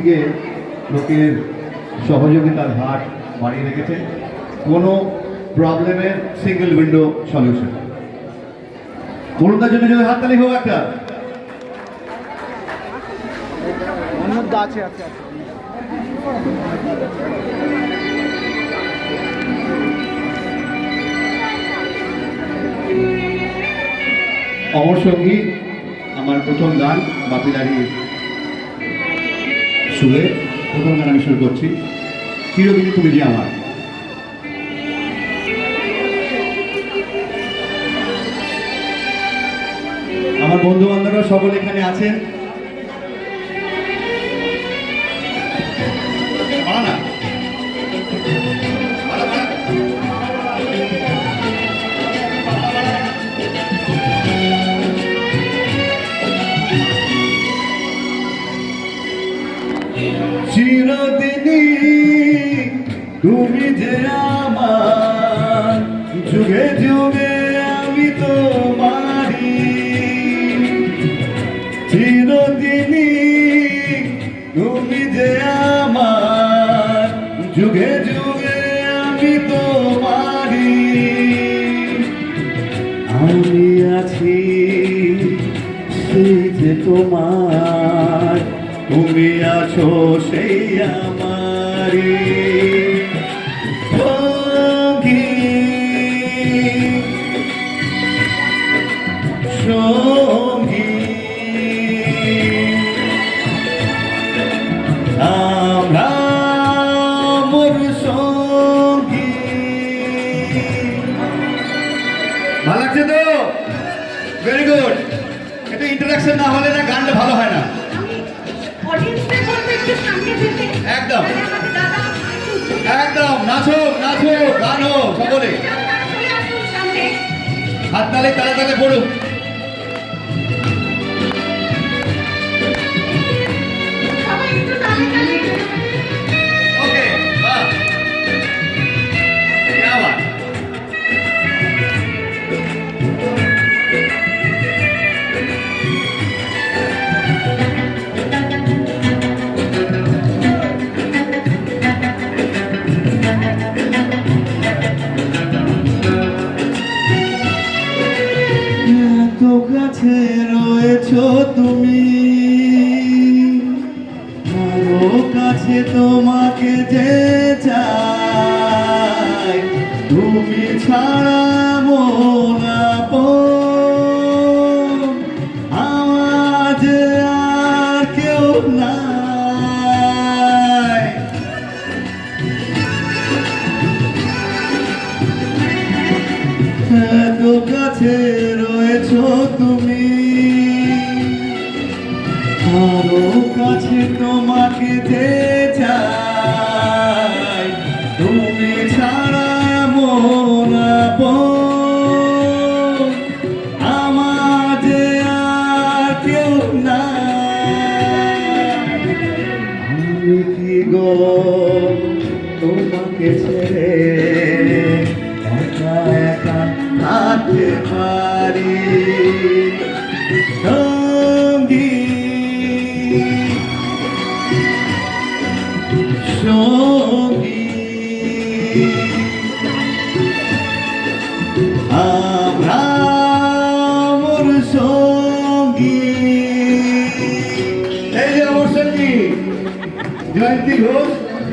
দিকে লোকের সহযোগিতার হাত বাড়িয়ে রেখেছে কোনো প্রবলেমের সিঙ্গেল উইন্ডো সলিউশন। করুণার জন্য যদি হাততালি হোক একটা। অমর সঙ্গী আমার প্রথম গান, বাপিদারির সুরে প্রথম গান আমি শুরু করছি, চিরদিনই তুমি যে আমার। আমার বন্ধু বান্ধবরা সকলে এখানে আছেন। চিরদিনই তুমি যে আমার, যুগে যুগে আমি তোমারি। চিরদিনই তুমি যে আমার, যুগে যুগে আমি তোমারি। আমি আছি সেই যে তোমার, তুমি আছো সেই আমারি সঙ্গী সঙ্গী। আমরা মোর সঙ্গী। ভালো লাগছে তো? Very good. এটা ইন্টারাকশন না হলে না গানটা ভালো হয় না। একদম একদম নাচো নাচো গানো সকলে হাততালি তালে তালে পড়ুক। ওকে বাহ क्या बात। কাছে রয়েছো তুমি, আরো কাছে তোমাকে যে চাই, তুমি ছাড়া মন আপন আমার যে আর কেউ নাই। এত কাছে রয়েছো তুমি, আরো কাছে তোমাকে যে চাই, তুমি ছাড়া মন আপন আমার যে আর কেউ নাই। আমি কি গো তোমাকে ছেড়ে একা একা থাকতে পারি সঙ্গী সঙ্গী। আমরা মোর সঙ্গী। এই যে আমার সঙ্গী জয়ন্তী ঘোষ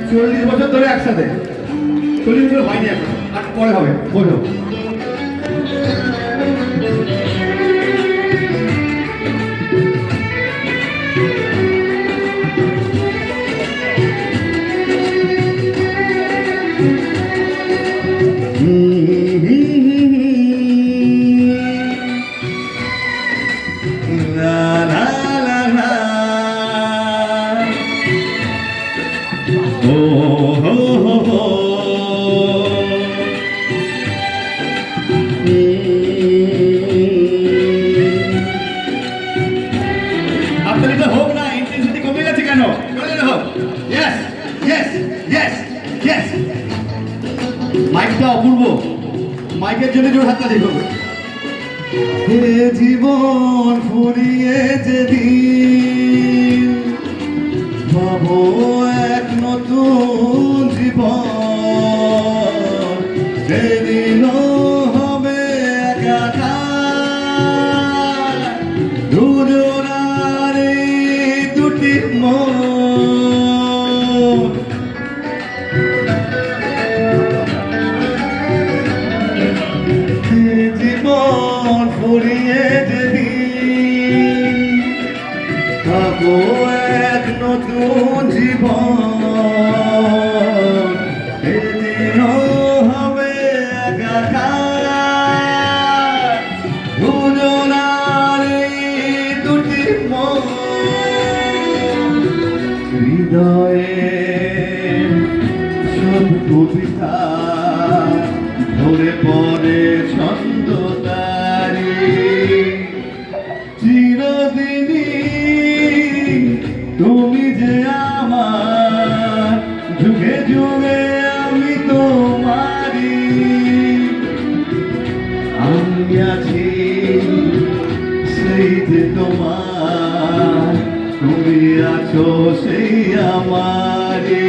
40 বছর ধরে একসাথে, 40 বছর হয়নি এখন, আর পরে হবে বোঝো। আপনাদের হোক না, ইন্টেন্সিটি কমে গেছে কেন? হোক। Yes yes yes yes. মাইকটা অপূর্ব, মাইকের জন্য জোর হাতটা দেখো। হে জীবন ফুরিয়ে যেদিন পাবো এক নতুন জীবন, যেদিনও হবে একাকার দুজনার এই দুটি মন। জীবন ফুরিয়ে যেদিন পাবো এক নতুন জীবন, সেদিনও হবে একাকার দুজনার এই দুটি মন। হৃদয়ে সব কবিতা ধরে পড়ে ছন্দ তারি, চিরদিনই তুমি যে আমার, যুগে যুগে আমি তোমারি। আমি আছি সেই যে তোমার, তুমি আছো সেই আমারি।